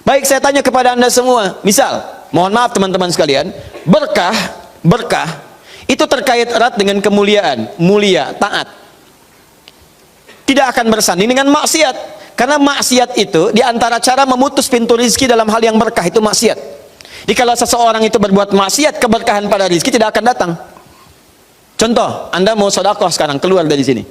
Baik, saya tanya kepada Anda semua, misal, mohon maaf teman-teman sekalian, berkah itu terkait erat dengan kemuliaan, mulia, taat. Tidak akan bersanding dengan maksiat, karena maksiat itu diantara cara memutus pintu rizki dalam hal yang berkah itu maksiat. Jadi kalau seseorang itu berbuat maksiat, keberkahan pada rizki tidak akan datang. Contoh, Anda mau sedekah sekarang, keluar dari sini,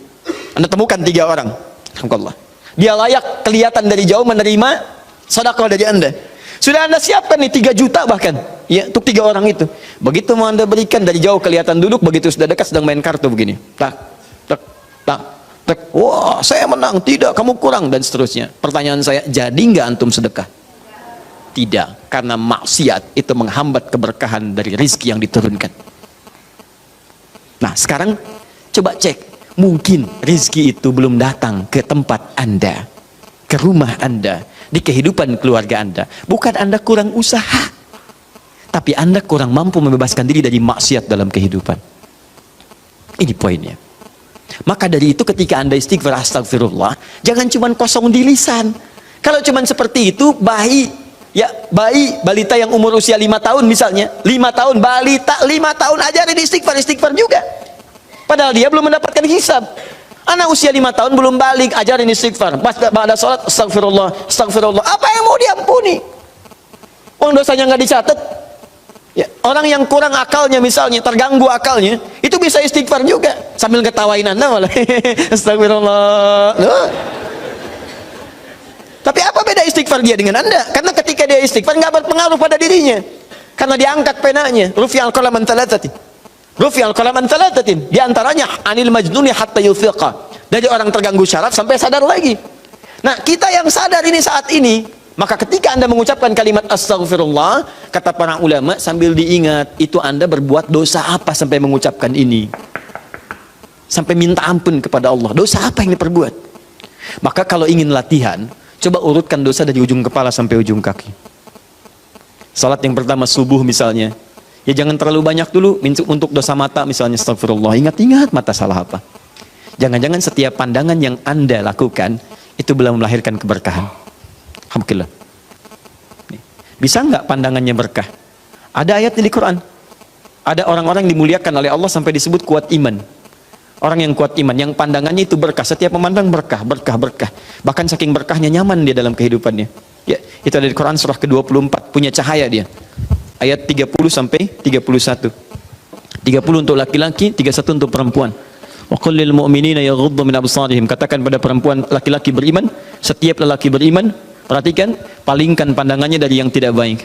Anda temukan 3 orang, alhamdulillah, dia layak kelihatan dari jauh menerima sedekah dari Anda. Sudah Anda siapkan nih 3 juta bahkan, ya, untuk 3 orang itu. Begitu mau Anda berikan, dari jauh kelihatan duduk, begitu sudah dekat sedang main kartu begini, tak, tak, tak, tak. Wah, saya menang, tidak, kamu kurang, dan seterusnya. Pertanyaan saya, jadi nggak antum sedekah? Tidak, karena maksiat itu menghambat keberkahan dari rizki yang diturunkan. Nah, sekarang coba cek, mungkin rizki itu belum datang ke tempat Anda, ke rumah Anda, di kehidupan keluarga Anda. Bukan Anda kurang usaha, tapi Anda kurang mampu membebaskan diri dari maksiat dalam kehidupan. Ini poinnya. Maka dari itu ketika Anda istighfar astagfirullah, jangan cuma kosong di lisan. Kalau cuma seperti itu, balita yang umur usia 5 tahun misalnya, 5 tahun, balita 5 tahun ajarin istighfar juga. Padahal dia belum mendapatkan hisab. Anak usia 5 tahun belum balik, ajarin istighfar. Pas ada sholat, astagfirullah, astagfirullah. Apa yang mau diampuni? Uang dosanya nggak dicatat. Ya, orang yang kurang akalnya misalnya, terganggu akalnya, itu bisa istighfar juga. Sambil ketawain Anda malah. Astagfirullah. Loh. Tapi apa beda istighfar dia dengan Anda? Karena ketika dia istighfar nggak berpengaruh pada dirinya. Karena diangkat penanya. Rufi'al qalam an thalathatin. Rufi'al qalam an thalathatin. Di antaranya anil majnuni hatta yufiqa. Dari orang terganggu syaraf sampai sadar lagi. Nah, kita yang sadar ini saat ini, maka ketika Anda mengucapkan kalimat astagfirullah, kata para ulama, sambil diingat, itu Anda berbuat dosa apa sampai mengucapkan ini? Sampai minta ampun kepada Allah. Dosa apa yang diperbuat? Maka kalau ingin latihan, coba urutkan dosa dari ujung kepala sampai ujung kaki. Salat yang pertama subuh misalnya, ya jangan terlalu banyak dulu. Untuk dosa mata misalnya, astagfirullah, ingat-ingat mata salah apa. Jangan-jangan setiap pandangan yang Anda lakukan itu belum melahirkan keberkahan. Alhamdulillah. Bisa nggak pandangannya berkah? Ada ayat di Quran. Ada orang-orang yang dimuliakan oleh Allah sampai disebut kuat iman. Orang yang kuat iman, yang pandangannya itu berkah, setiap memandang berkah, berkah, berkah. Bahkan saking berkahnya nyaman dia dalam kehidupannya. Ya, itu ada di Quran surah ke-24, punya cahaya dia. Ayat 30 sampai 31. 30 untuk laki-laki, 31 untuk perempuan. Wa qul lil mu'minina yaghuddu min absarihim. Katakan pada perempuan laki-laki beriman, setiap lelaki beriman, perhatikan, palingkan pandangannya dari yang tidak baik.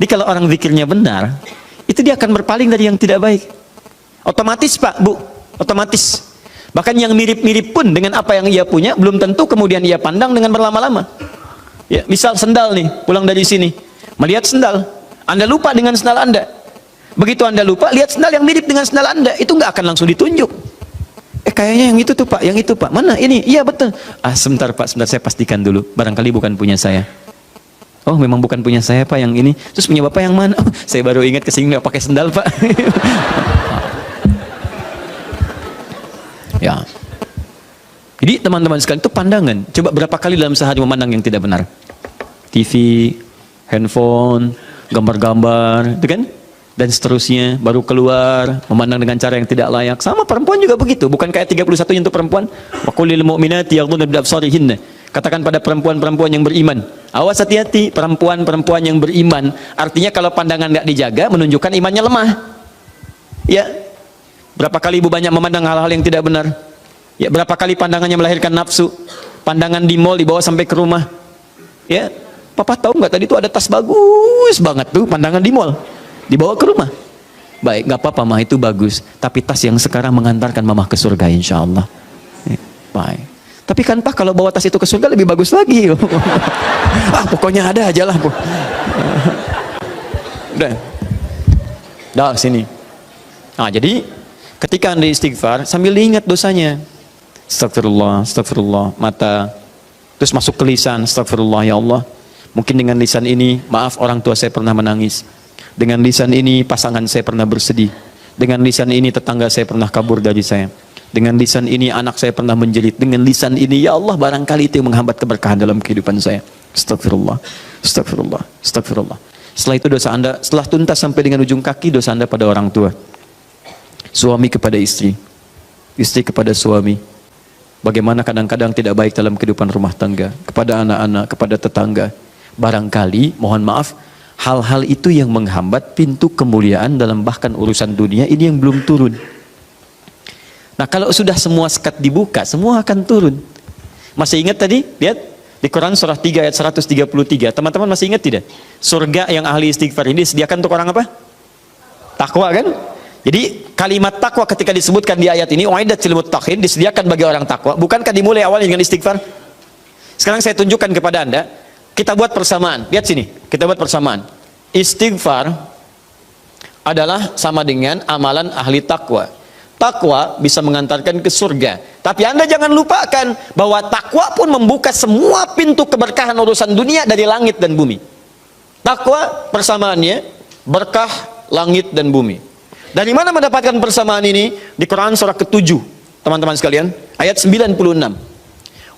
Jadi kalau orang zikirnya benar, itu dia akan berpaling dari yang tidak baik. Otomatis Pak, Bu, otomatis. Bahkan yang mirip-mirip pun dengan apa yang ia punya, belum tentu kemudian ia pandang dengan berlama-lama. Ya, misal sendal nih, pulang dari sini, melihat sendal, Anda lupa dengan sendal Anda. Begitu Anda lupa, lihat sendal yang mirip dengan sendal Anda, itu nggak akan langsung ditunjuk. Kayaknya yang itu tuh Pak, yang itu Pak, mana ini? Iya betul. Sebentar Pak, sebentar saya pastikan dulu, barangkali bukan punya saya. Oh memang bukan punya saya Pak yang ini. Terus punya Bapak yang mana? Oh, saya baru ingat kesini nggak pakai sendal Pak. Ya. Jadi teman-teman sekalian, itu pandangan. Coba berapa kali dalam sehari memandang yang tidak benar? TV, handphone, gambar-gambar, itu kan? Dan seterusnya, baru keluar memandang dengan cara yang tidak layak. Sama perempuan juga begitu. Bukan kayak 31 untuk perempuan. Wa qul lil mu'minati yaghdudna min absarihinna. Katakan pada perempuan-perempuan yang beriman, awas hati-hati perempuan-perempuan yang beriman. Artinya kalau pandangan nggak dijaga, menunjukkan imannya lemah. Ya, berapa kali ibu banyak memandang hal-hal yang tidak benar. Ya, berapa kali pandangannya melahirkan nafsu. Pandangan di mall dibawa sampai ke rumah. Ya, papa tahu nggak tadi tuh ada tas bagus banget tuh, pandangan di mall, dibawa ke rumah. Baik, nggak apa-apa mah, itu bagus. Tapi tas yang sekarang mengantarkan mama ke surga insya Allah. Baik. Tapi kan Pak, kalau bawa tas itu ke surga lebih bagus lagi. Pokoknya ada aja lah. Udah sini. Nah, jadi ketika Anda istighfar sambil diingat dosanya. Astagfirullah, astagfirullah, mata. Terus masuk ke lisan, astagfirullah ya Allah. Mungkin dengan lisan ini, maaf orang tua saya pernah menangis. Dengan lisan ini pasangan saya pernah bersedih. Dengan lisan ini tetangga saya pernah kabur dari saya. Dengan lisan ini anak saya pernah menjerit. Dengan lisan ini ya Allah barangkali itu yang menghambat keberkahan dalam kehidupan saya. Astagfirullah, astagfirullah, astagfirullah. Setelah itu dosa Anda, setelah tuntas sampai dengan ujung kaki, dosa Anda pada orang tua. Suami kepada istri, istri kepada suami. Bagaimana kadang-kadang tidak baik dalam kehidupan rumah tangga, kepada anak-anak, kepada tetangga. Barangkali, mohon maaf, hal-hal itu yang menghambat pintu kemuliaan dalam bahkan urusan dunia ini yang belum turun. Nah, kalau sudah semua sekat dibuka, semua akan turun. Masih ingat tadi? Lihat di Quran surah 3 ayat 133. Teman-teman masih ingat tidak? Surga yang ahli istighfar ini disediakan untuk orang apa? Takwa kan? Jadi kalimat takwa ketika disebutkan di ayat ini, uiddatil muttaqin, disediakan bagi orang takwa. Bukankah dimulai awalnya dengan istighfar? Sekarang saya tunjukkan kepada Anda, kita buat persamaan. Lihat sini, kita buat persamaan. Istighfar adalah sama dengan amalan ahli takwa. Takwa bisa mengantarkan ke surga. Tapi Anda jangan lupakan bahwa takwa pun membuka semua pintu keberkahan urusan dunia dari langit dan bumi. Takwa persamaannya berkah langit dan bumi. Dari mana mendapatkan persamaan ini? Di Quran surah ke-7, teman-teman sekalian, ayat 96.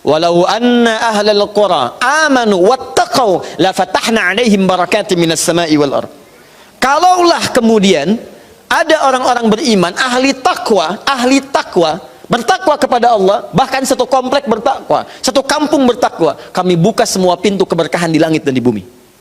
Walau anna ahlal qura amanu wattaqau la fatahna 'alaihim barakatin minas sama'i wal ardh. Kalaulah kemudian ada orang-orang beriman, ahli takwa, bertakwa kepada Allah, bahkan satu komplek bertakwa, satu kampung bertakwa, kami buka semua pintu keberkahan di langit dan di bumi.